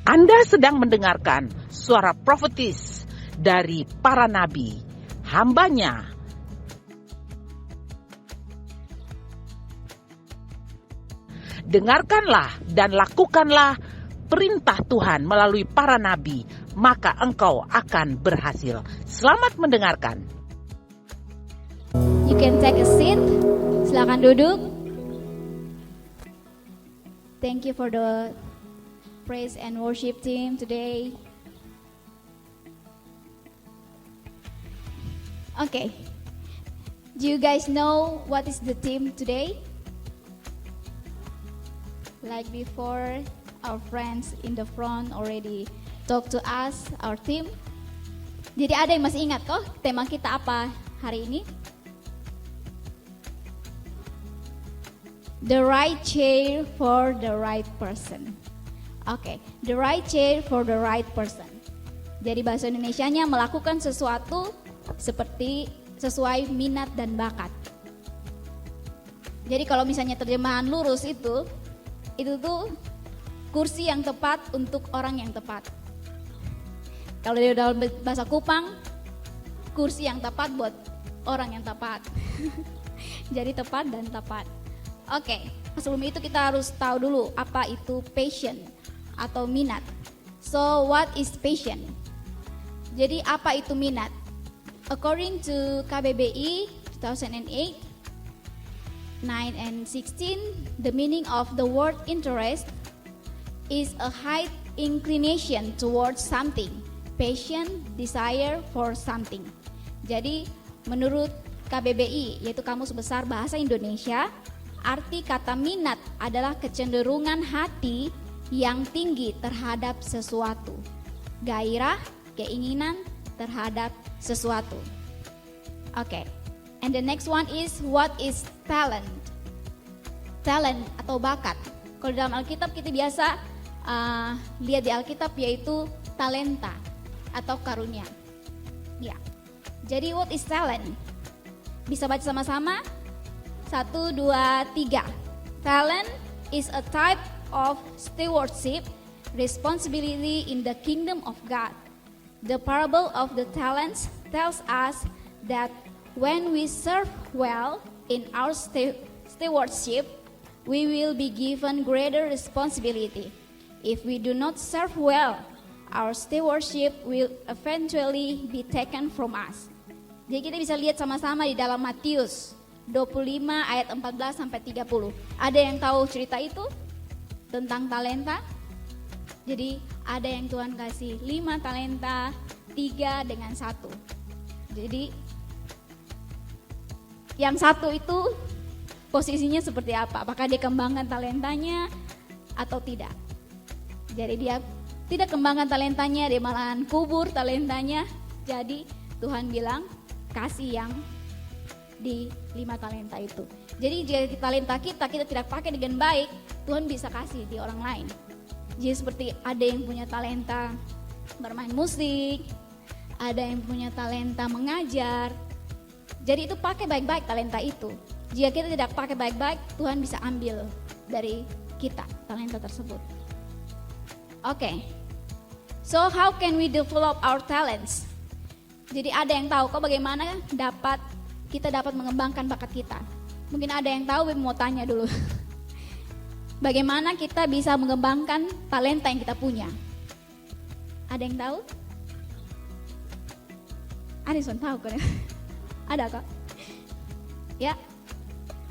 Anda sedang mendengarkan suara profetis dari para nabi, hambanya. Dengarkanlah dan lakukanlah perintah Tuhan melalui para nabi, maka engkau akan berhasil. Selamat mendengarkan. You can take a seat. Silakan duduk. Thank you for the praise and worship team today. Okay. Do you guys know what is the theme today? Like before, our friends in the front already talk to us, our theme. Jadi ada yang masih ingat toh tema kita apa hari ini? The right chair for the right person. Oke, the right chair for the right person. Jadi bahasa Indonesianya melakukan sesuatu seperti sesuai minat dan bakat. Jadi kalau misalnya terjemahan lurus itu tuh kursi yang tepat untuk orang yang tepat. Kalau di dalam bahasa Kupang, kursi yang tepat buat orang yang tepat. Jadi tepat dan tepat. Oke, sebelum itu kita harus tahu dulu apa itu passion atau minat. So what is passion? Jadi apa itu minat? According to KBBI 2008, 9 and 16, the meaning of the word interest is a high inclination towards something, passion, desire for something. Jadi menurut KBBI, yaitu Kamus Besar Bahasa Indonesia, arti kata minat adalah kecenderungan hati yang tinggi terhadap sesuatu, gairah, keinginan terhadap sesuatu. Oke. And the next one is what is talent? Talent atau bakat. Kalau dalam Alkitab kita biasa lihat di Alkitab yaitu talenta atau karunia. Ya. Jadi what is talent? Bisa baca sama-sama? 1, 2, 3. Talent is a type of stewardship, responsibility in the kingdom of God. The parable of the talents tells us that when we serve well in our stewardship, we will be given greater responsibility. If we do not serve well, our stewardship will eventually be taken from us. Jadi kita bisa lihat sama-sama di dalam Matius 25 ayat 14 sampai 30. Ada yang tahu cerita itu tentang talenta? Jadi ada yang Tuhan kasih 5 talenta, 3 dengan 1. Jadi yang 1 itu posisinya seperti apa? Apakah dia kembangkan talentanya atau tidak? Jadi dia tidak kembangkan talentanya, dia malahan kubur talentanya. Jadi Tuhan bilang kasih yang di 5 talenta itu. Jadi jika talenta kita tidak pakai dengan baik, Tuhan bisa kasih di orang lain. Jadi seperti ada yang punya talenta bermain musik, ada yang punya talenta mengajar. Jadi itu pakai baik-baik talenta itu. Jika kita tidak pakai baik-baik, Tuhan bisa ambil dari kita talenta tersebut. Oke. So how can we develop our talents? Jadi ada yang tahu kok bagaimana kita dapat mengembangkan bakat kita. Mungkin ada yang tahu, mau tanya dulu. Bagaimana kita bisa mengembangkan talenta yang kita punya? Ada yang tahu? Arison tahu kan? Ada kok? Ya,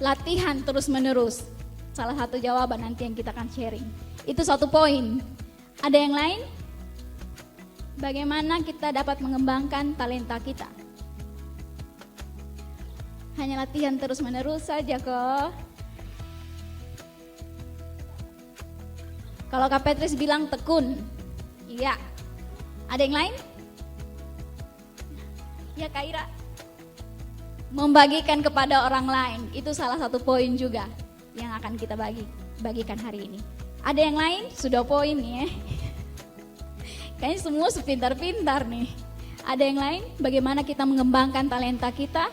latihan terus menerus. Salah satu jawaban nanti yang kita akan sharing. Itu satu poin. Ada yang lain? Bagaimana kita dapat mengembangkan talenta kita? Hanya latihan terus menerus saja kok. Kalau Kak Petris bilang tekun. Iya. Ada yang lain? Ya Kak Ira. Membagikan kepada orang lain. Itu salah satu poin juga yang akan kita bagikan hari ini. Ada yang lain? Sudah poin nih ya. Kayaknya semua sepintar-pintar nih. Ada yang lain? Bagaimana kita mengembangkan talenta kita?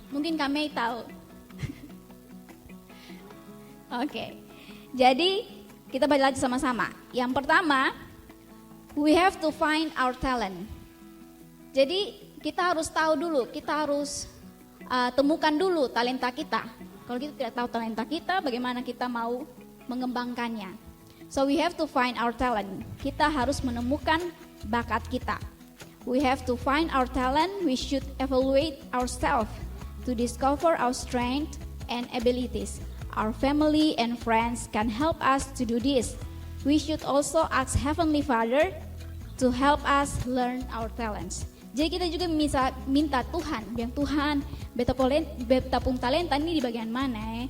Mungkin kami tahu. Oke. Jadi Kita baca lagi sama-sama. Yang pertama, we have to find our talent. Jadi kita harus tahu dulu, kita harus temukan dulu talenta kita. Kalau kita tidak tahu talenta kita, bagaimana kita mau mengembangkannya? So we have to find our talent. Kita harus menemukan bakat kita. We have to find our talent. We should evaluate ourselves to discover our strength and abilities. Our family and friends can help us to do this. We should also ask Heavenly Father to help us learn our talents. Jadi kita juga bisa minta Tuhan, bilang Tuhan, beta pun talenta ini di bagian mana?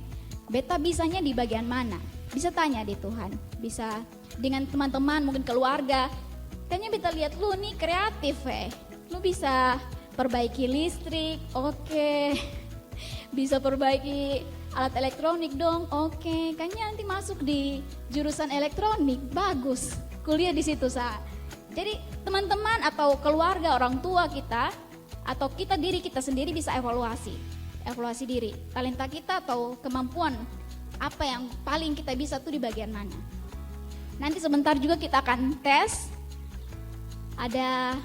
Beta bisanya di bagian mana? Bisa tanya di Tuhan, bisa dengan teman-teman, mungkin keluarga. Kayaknya beta lihat lu nih kreatif lu bisa perbaiki listrik, oke. Bisa perbaiki alat elektronik dong, oke. Kayaknya nanti masuk di jurusan elektronik, bagus. Kuliah di situ Jadi teman-teman atau keluarga, orang tua kita, atau kita diri kita sendiri bisa evaluasi diri, talenta kita atau kemampuan apa yang paling kita bisa tuh di bagian mana. Nanti sebentar juga kita akan tes, ada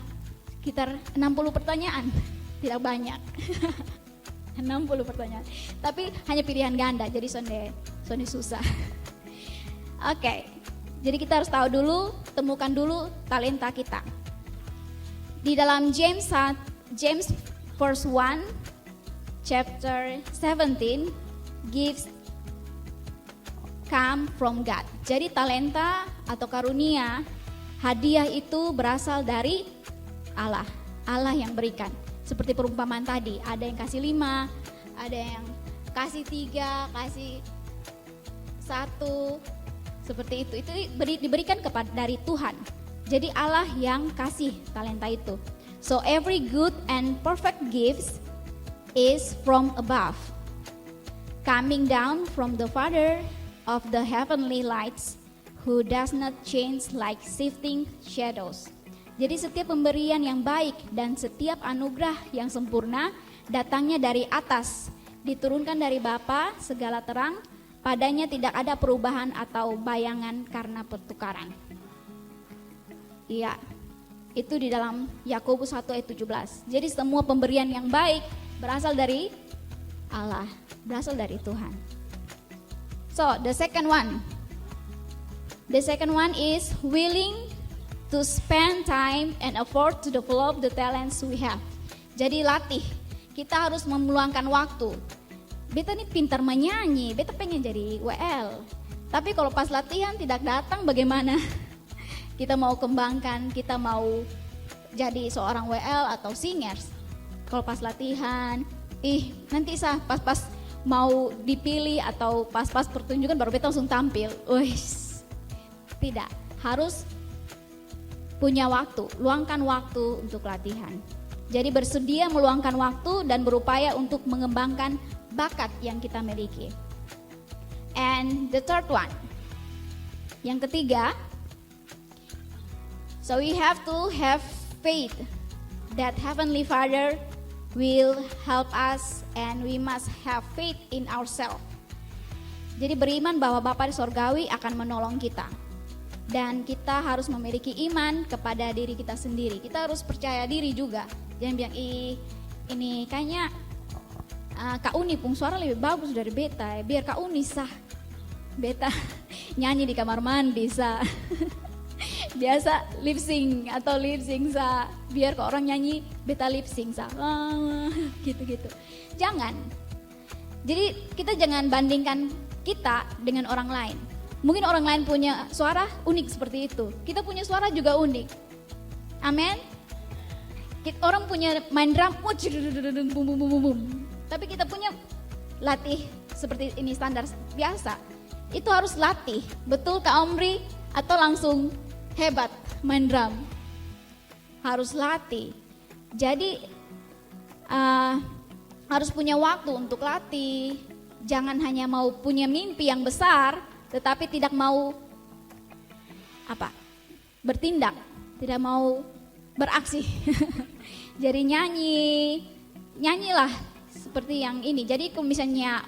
sekitar 60 pertanyaan, tidak banyak. 60 pertanyaan, tapi hanya pilihan ganda, jadi sonde susah. Oke. Jadi kita harus tahu dulu, temukan dulu talenta kita. Di dalam James verse 1 chapter 17 gifts come from God. Jadi talenta atau karunia, hadiah itu berasal dari Allah. Allah yang berikan. Seperti perumpamaan tadi, ada yang kasih 5, ada yang kasih 3, kasih 1. Seperti itu diberikan dari Tuhan. Jadi Allah yang kasih talenta itu. So every good and perfect gift is from above, coming down from the Father of the heavenly lights, who does not change like shifting shadows. Jadi setiap pemberian yang baik dan setiap anugerah yang sempurna datangnya dari atas, diturunkan dari Bapa segala terang. Padanya tidak ada perubahan atau bayangan karena pertukaran. Iya, itu di dalam Yakobus 1 ayat 17. Jadi semua pemberian yang baik berasal dari Allah, berasal dari Tuhan. So, the second one is willing to spend time and effort to develop the talents we have. Jadi latih, kita harus meluangkan waktu. Beta nih pintar menyanyi, beta pengen jadi WL. Tapi kalau pas latihan tidak datang bagaimana? Kita mau kembangkan, kita mau jadi seorang WL atau singers. Kalau pas latihan, nanti pas mau dipilih atau pas pertunjukan baru beta langsung tampil. Tidak, harus punya waktu, luangkan waktu untuk latihan. Jadi bersedia meluangkan waktu dan berupaya untuk mengembangkan bakat yang kita miliki. And the third one, yang ketiga, so we have to have faith that Heavenly Father will help us, and we must have faith in ourselves. Jadi beriman bahwa Bapa di Sorgawi akan menolong kita, dan kita harus memiliki iman kepada diri kita sendiri. Kita harus percaya diri juga. Jangan bilang ini kayaknya Kak Uni pun suara lebih bagus dari beta, biar Kak Uni beta nyanyi di kamar mandi biasa lip sync biar ke orang nyanyi beta lip sync gitu. Jangan. Jadi kita jangan bandingkan kita dengan orang lain. Mungkin orang lain punya suara unik seperti itu, kita punya suara juga unik. Amin. Orang punya main drum, tapi kita punya latih seperti ini standar biasa. Itu harus latih, betul Kak Omri? Atau langsung hebat main drum? Harus latih. Jadi harus punya waktu untuk latih. Jangan hanya mau punya mimpi yang besar, tetapi tidak mau bertindak, tidak mau beraksi. Jadi nyanyilah seperti yang ini. Jadi kalau misalnya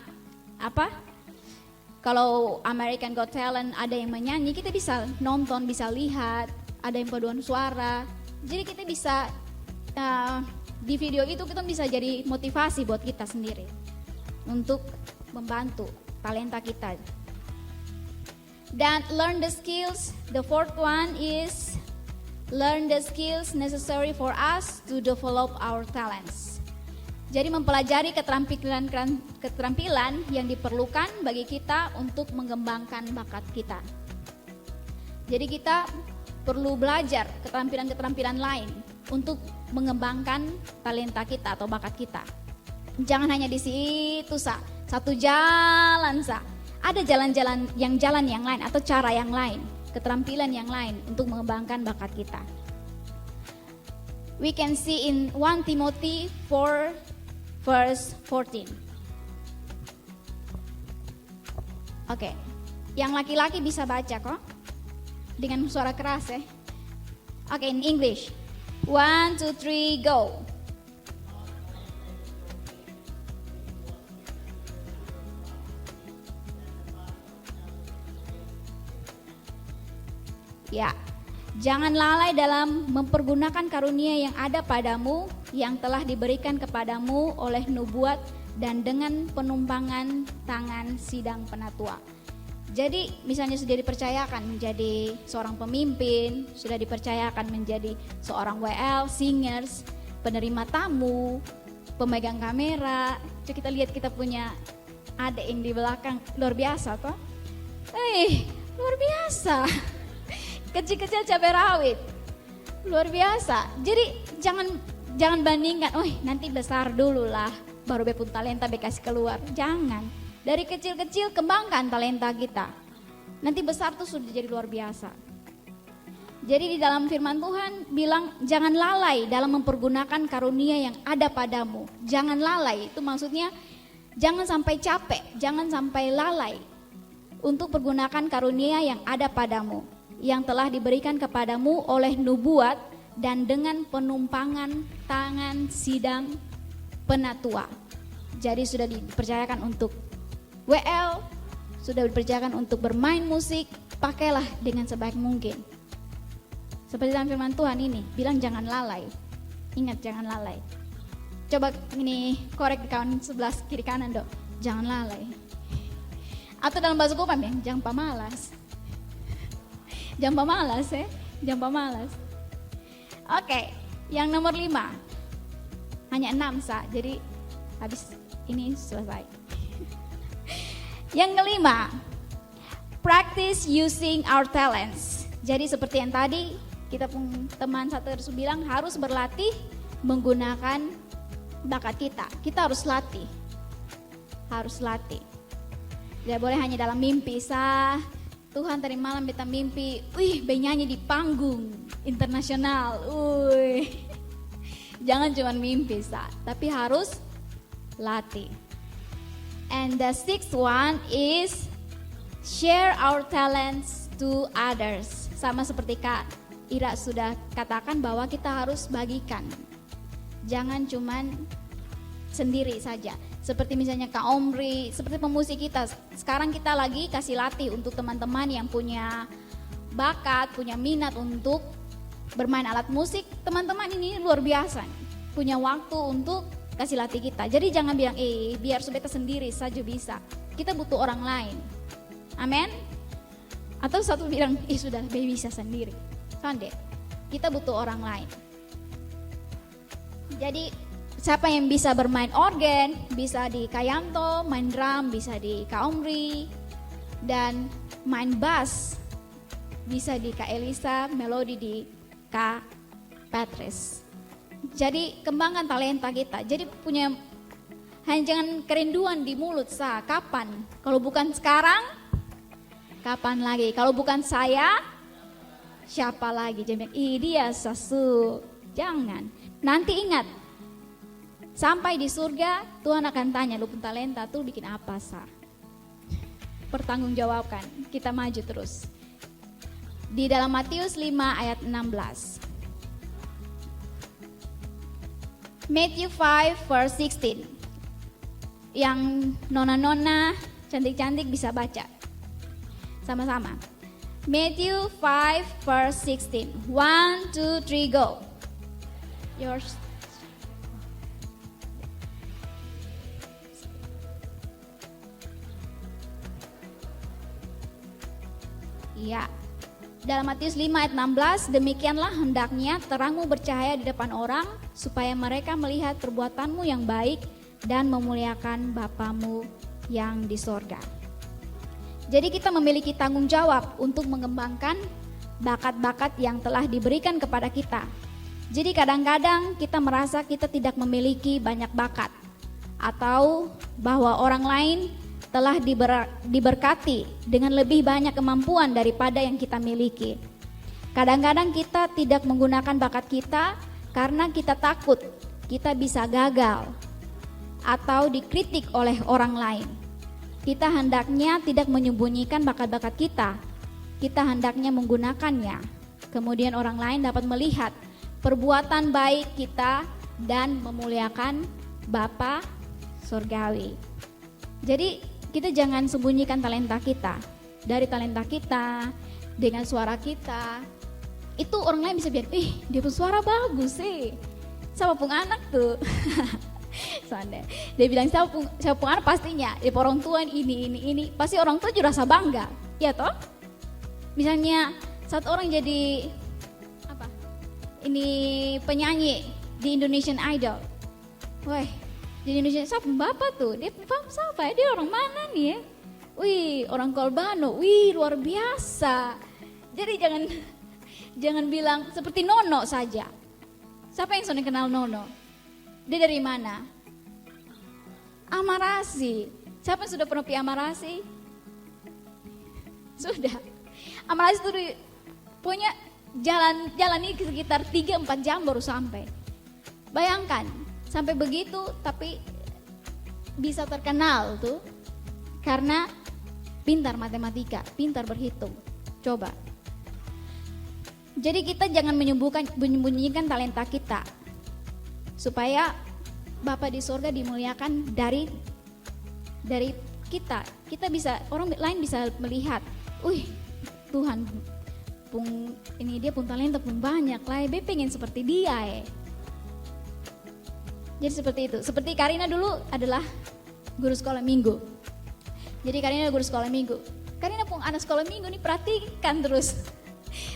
Kalau American Got Talent ada yang menyanyi, kita bisa nonton, bisa lihat, ada yang paduan suara. Jadi kita bisa di video itu kita bisa jadi motivasi buat kita sendiri untuk membantu talenta kita. Dan learn the skills. The fourth one is learn the skills necessary for us to develop our talents. Jadi mempelajari keterampilan yang diperlukan bagi kita untuk mengembangkan bakat kita. Jadi kita perlu belajar keterampilan-keterampilan lain untuk mengembangkan talenta kita atau bakat kita. Jangan hanya di situ satu jalan Ada jalan yang lain atau cara yang lain, keterampilan yang lain untuk mengembangkan bakat kita. We can see in 1 Timothy 4 verse 14. Oke, yang laki-laki bisa baca kok dengan suara keras ya. Oke, in English. 1, 2, 3, go. Ya, jangan lalai dalam mempergunakan karunia yang ada padamu, yang telah diberikan kepadamu oleh nubuat dan dengan penumpangan tangan sidang penatua. Jadi misalnya sudah dipercayakan menjadi seorang pemimpin, sudah dipercayakan menjadi seorang WL, singers, penerima tamu, pemegang kamera. Coba kita lihat, kita punya adik yang di belakang, luar biasa toh. Luar biasa. Kecil-kecil cabai rawit, luar biasa. Jadi jangan bandingkan, nanti besar dulu lah, baru bepun talenta bekasih keluar. Jangan, dari kecil-kecil kembangkan talenta kita. Nanti besar tuh sudah jadi luar biasa. Jadi di dalam firman Tuhan bilang jangan lalai dalam mempergunakan karunia yang ada padamu. Jangan lalai, itu maksudnya jangan sampai capek, jangan sampai lalai untuk pergunakan karunia yang ada padamu, yang telah diberikan kepadamu oleh nubuat dan dengan penumpangan tangan sidang penatua. Jadi sudah dipercayakan untuk WL, sudah dipercayakan untuk bermain musik, pakailah dengan sebaik mungkin. Seperti dalam firman Tuhan ini, bilang jangan lalai. Ingat, jangan lalai. Coba ini korek di kawan sebelah kiri kanan dok, jangan lalai. Atau dalam bahasa Kupang ya, jangan pamalas. Jangan pemalas ya, jangan pemalas. Oke, yang nomor 5. Hanya 6 jadi habis ini selesai. Yang kelima, practice using our talents. Jadi seperti yang tadi kita teman satu harus bilang, harus berlatih menggunakan bakat kita. Kita harus latih. Tidak boleh hanya dalam mimpi Tuhan tadi malam beta mimpi, bernyanyi di panggung internasional. Jangan cuma mimpi tapi harus latih. And the 6th one is share our talents to others. Sama seperti Kak Ira sudah katakan bahwa kita harus bagikan. Jangan cuma sendiri saja. Seperti misalnya Kak Omri, seperti pemusik kita. Sekarang kita lagi kasih latih untuk teman-teman yang punya bakat, punya minat untuk bermain alat musik. Teman-teman ini luar biasa, punya waktu untuk kasih latih kita. Jadi jangan bilang, biar subeta sendiri saja bisa. Kita butuh orang lain. Amin. Atau satu bilang, sudah bisa sendiri. Sande, kita butuh orang lain. Jadi siapa yang bisa bermain organ, bisa di Kayanto, main drum, bisa di Kak Omri, dan main bass, bisa di Kak Elisa, melodi di Kak Patrice. Jadi kembangkan talenta kita. Jadi hanya jangan kerinduan di mulut kapan? Kalau bukan sekarang, kapan lagi? Kalau bukan saya, siapa lagi? Jadi dia sasu. Jangan. Nanti ingat, sampai di surga Tuhan akan tanya, lu pun talenta tuh bikin apa Pertanggungjawabkan, kita maju terus. Di dalam Matius 5 ayat 16. Matthew 5 verse 16. Yang nona-nona cantik-cantik bisa baca. Sama-sama. Matthew 5 verse 16. 1, 2, 3, go. Yours. Iya. Dalam Matius 5 ayat 16, demikianlah hendaknya terangmu bercahaya di depan orang, supaya mereka melihat perbuatanmu yang baik dan memuliakan Bapamu yang di sorga. Jadi kita memiliki tanggung jawab untuk mengembangkan bakat-bakat yang telah diberikan kepada kita. Jadi kadang-kadang kita merasa kita tidak memiliki banyak bakat, atau bahwa orang lain telah diberkati dengan lebih banyak kemampuan daripada yang kita miliki. Kadang-kadang kita tidak menggunakan bakat kita karena kita takut kita bisa gagal atau dikritik oleh orang lain. Kita hendaknya tidak menyembunyikan bakat-bakat kita. Kita hendaknya menggunakannya. Kemudian orang lain dapat melihat perbuatan baik kita dan memuliakan Bapa Surgawi. Jadi kita jangan sembunyikan talenta kita. Dari talenta kita, dengan suara kita, itu orang lain bisa bilang, dia pun suara bagus sih. Siapa pun anak tuh. Soalnya dia bilang siapa pun anak pastinya. Dia orang tua ini. Pasti orang tua juga rasa bangga. Ya toh? Misalnya satu orang jadi penyanyi di Indonesian Idol. Wah, di Indonesia siapa bapak tuh? Dia siapa ya? Dia orang mana nih ya? Wih, orang Kolbano. Wih, luar biasa. Jadi jangan bilang seperti Nono saja. Siapa yang sudah kenal Nono? Dia dari mana? Amarasi. Siapa yang sudah pernah pergi Amarasi? Sudah. Amarasi itu punya jalan ini sekitar 3-4 jam baru sampai. Bayangkan, sampai begitu tapi bisa terkenal tuh karena pintar matematika, pintar berhitung. Coba. Jadi kita jangan menyembunyikan talenta kita supaya Bapa di surga dimuliakan dari kita. Kita bisa, orang lain bisa melihat, Tuhan dia pun talenta pun banyak lah, pengen seperti dia ya. Jadi seperti itu. Seperti Karina dulu adalah guru sekolah minggu. Jadi Karina guru sekolah minggu. Karina pun anak sekolah minggu nih, perhatikan terus.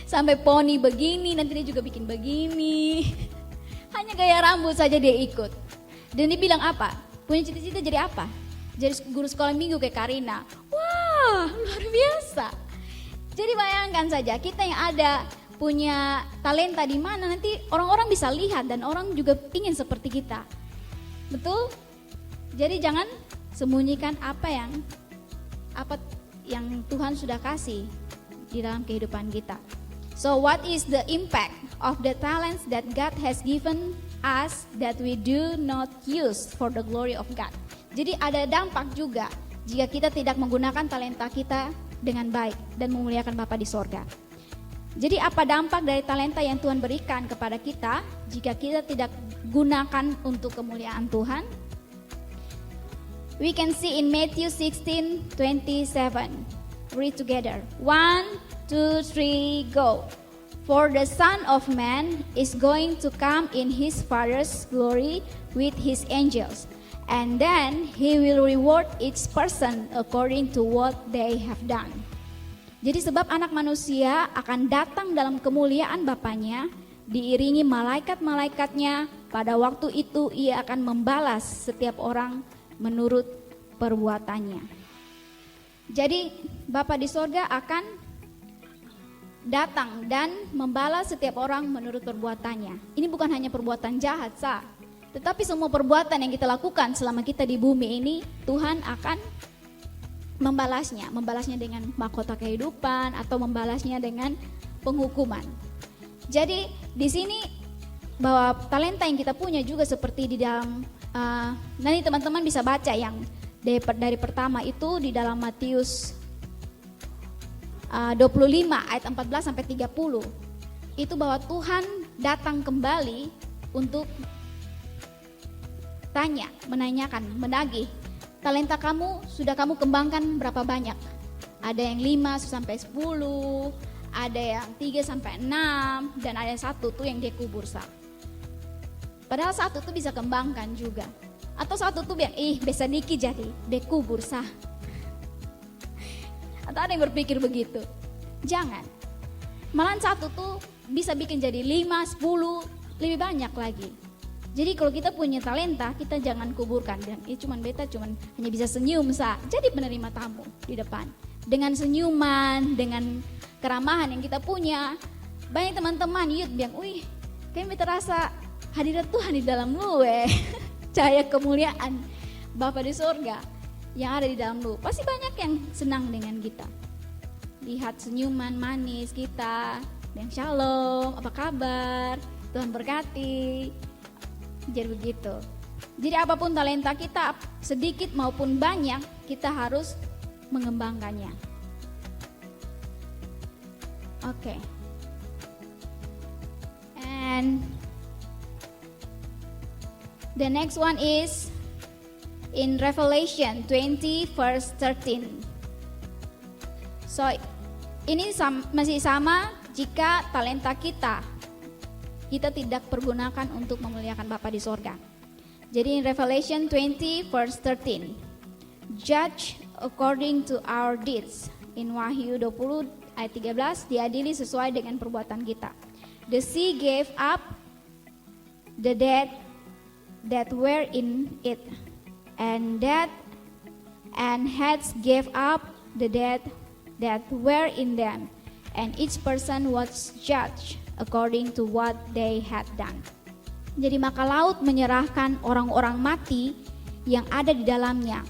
Sampai poni begini, nanti dia juga bikin begini. Hanya gaya rambut saja dia ikut. Dan dia bilang apa? Punya cita-cita jadi apa? Jadi guru sekolah minggu kayak Karina. Wah, luar biasa. Jadi bayangkan saja kita yang ada punya talenta di mana, nanti orang-orang bisa lihat dan orang juga ingin seperti kita. Betul? Jadi jangan sembunyikan apa yang Tuhan sudah kasih di dalam kehidupan kita. So what is the impact of the talents that God has given us that we do not use for the glory of God? Jadi ada dampak juga jika kita tidak menggunakan talenta kita dengan baik dan memuliakan Bapa di sorga. Jadi apa dampak dari talenta yang Tuhan berikan kepada kita jika kita tidak gunakan untuk kemuliaan Tuhan? We can see in Matthew 16:27. Read together. 1, 2, 3, go. For the Son of Man is going to come in his Father's glory with his angels. And then he will reward each person according to what they have done. Jadi sebab anak manusia akan datang dalam kemuliaan Bapanya, diiringi malaikat-malaikatnya, pada waktu itu ia akan membalas setiap orang menurut perbuatannya. Jadi Bapa di sorga akan datang dan membalas setiap orang menurut perbuatannya. Ini bukan hanya perbuatan jahat, tetapi semua perbuatan yang kita lakukan selama kita di bumi ini, Tuhan akan membalasnya dengan mahkota kehidupan atau membalasnya dengan penghukuman. Jadi di sini bahwa talenta yang kita punya juga seperti di dalam nanti teman-teman bisa baca yang dari pertama itu di dalam Matius 25 ayat 14 sampai 30. Itu bahwa Tuhan datang kembali untuk menagih talenta kamu sudah kamu kembangkan berapa banyak? Ada yang 5 sampai 10, ada yang 3 sampai 6, dan ada yang 1 tuh yang dia kubur sah. Padahal 1 tuh bisa kembangkan juga. Atau 1 tuh bilang, bisa dikit jadi, dia kubur sah. Atau ada yang berpikir begitu. Jangan. Malahan 1 tuh bisa bikin jadi 5, 10, lebih banyak lagi. Jadi kalau kita punya talenta, kita jangan kuburkan. Dan cuman beta hanya bisa senyum sah. Jadi penerima tamu di depan. Dengan senyuman, dengan keramahan yang kita punya. Banyak teman-teman youth bilang, kayak beta rasa hadirat Tuhan di dalam lu cahaya kemuliaan Bapa di sorga yang ada di dalam lu. Pasti banyak yang senang dengan kita. Lihat senyuman manis kita, yang shalom, apa kabar, Tuhan berkati. Jadi begitu. Jadi apapun talenta kita, sedikit maupun banyak, kita harus mengembangkannya. Oke. And the next one is in Revelation 20 verse 13. So ini masih sama jika talenta kita tidak pergunakan untuk memuliakan Bapa di sorga. Jadi in Revelation 20 verse 13, judge according to our deeds. In Wahyu 20 ayat 13, diadili sesuai dengan perbuatan kita. The sea gave up the dead that were in it, and heads gave up the dead that were in them, and each person was judged according to what they had done. Jadi maka laut menyerahkan orang-orang mati yang ada di dalamnya,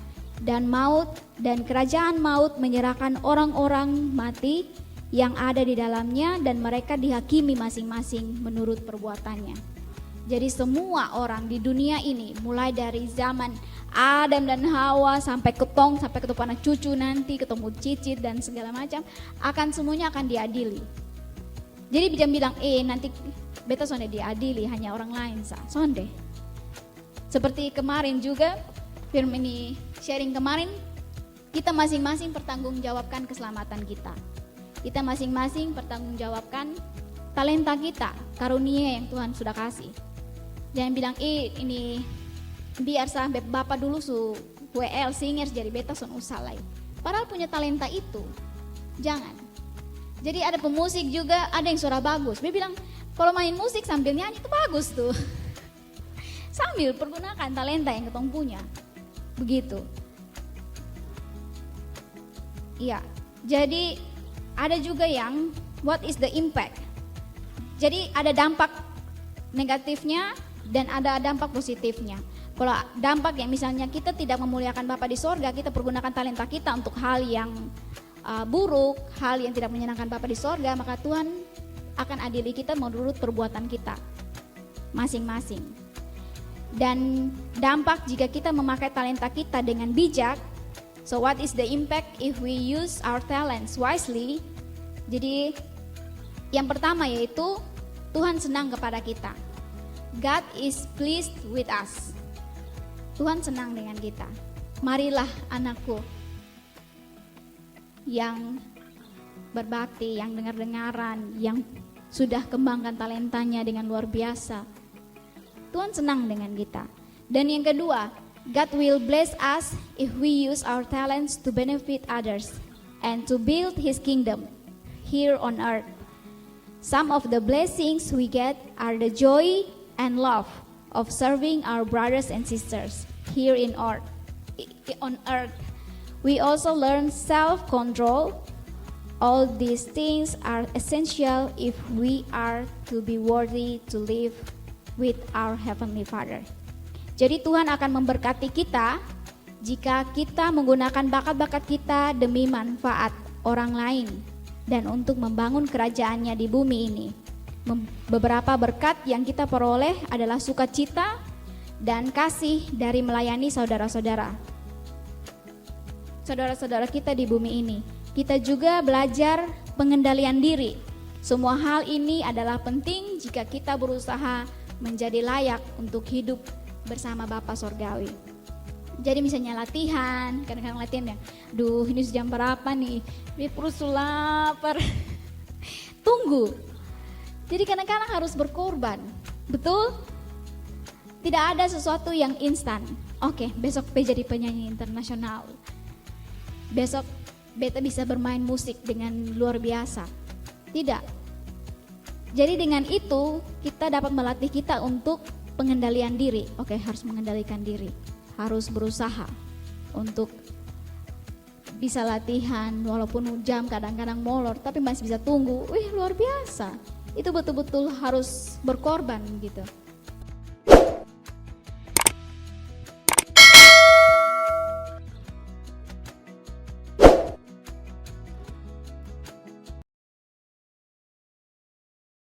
dan maut dan kerajaan maut menyerahkan orang-orang mati yang ada di dalamnya, dan mereka dihakimi masing-masing menurut perbuatannya. Jadi semua orang di dunia ini, mulai dari zaman Adam dan Hawa sampai ketong, sampai ketemu anak cucu nanti, ketemu cicit dan segala macam, semuanya akan diadili. Jadi bijak bilang, nanti beta sonde diadili hanya orang lain sah. Sonde. Seperti kemarin juga, firman ini sharing kemarin, kita masing-masing pertanggungjawabkan keselamatan kita. Kita masing-masing pertanggungjawabkan talenta kita, karunia yang Tuhan sudah kasih. Jangan bilang, ini biar sampai Bapak dulu su WL singers jadi beta son usalai. Padahal punya talenta itu. Jangan. Jadi ada pemusik juga, ada yang suara bagus. Dia bilang, kalau main musik sambil nyanyi itu bagus tuh. Sambil pergunakan talenta yang ketong punya. Begitu. Iya. Jadi ada juga yang what is the impact? Jadi ada dampak negatifnya dan ada dampak positifnya. Kalau dampak yang misalnya kita tidak memuliakan Bapa di sorga, kita pergunakan talenta kita untuk hal yang buruk, hal yang tidak menyenangkan Bapa di sorga, maka Tuhan akan adili kita menurut perbuatan kita masing-masing. Dan dampak jika kita memakai talenta kita dengan bijak, so what is the impact if we use our talents wisely? Jadi yang pertama yaitu Tuhan senang kepada kita. God is pleased with us. Tuhan senang dengan kita. Marilah anakku yang berbakti, yang dengar-dengaran, yang sudah kembangkan talentanya dengan luar biasa. Tuhan senang dengan kita. Dan yang kedua, God will bless us if we use our talents to benefit others and to build His kingdom here on earth. Some of the blessings we get are the joy and love of serving our brothers and sisters here on earth. We also learn self-control. All these things are essential if we are to be worthy to live with our Heavenly Father. Jadi Tuhan akan memberkati kita jika kita menggunakan bakat-bakat kita demi manfaat orang lain dan untuk membangun kerajaannya di bumi ini. Beberapa berkat yang kita peroleh adalah sukacita dan kasih dari melayani saudara-saudara kita di bumi ini. Kita juga belajar pengendalian diri. Semua hal ini adalah penting jika kita berusaha menjadi layak untuk hidup bersama Bapa Sorgawi. Jadi misalnya latihan, kadang-kadang latihan ya, duh ini jam berapa nih, dia perut lapar, tunggu. Jadi kadang-kadang harus berkorban, betul? Tidak ada sesuatu yang instan. Oke, besok beta jadi penyanyi internasional. Besok beta bisa bermain musik dengan luar biasa. Tidak. Jadi dengan itu kita dapat melatih kita untuk pengendalian diri. Oke, harus mengendalikan diri. Harus berusaha untuk bisa latihan walaupun jam kadang-kadang molor tapi masih bisa tunggu. Wih, luar biasa. Itu betul-betul harus berkorban gitu.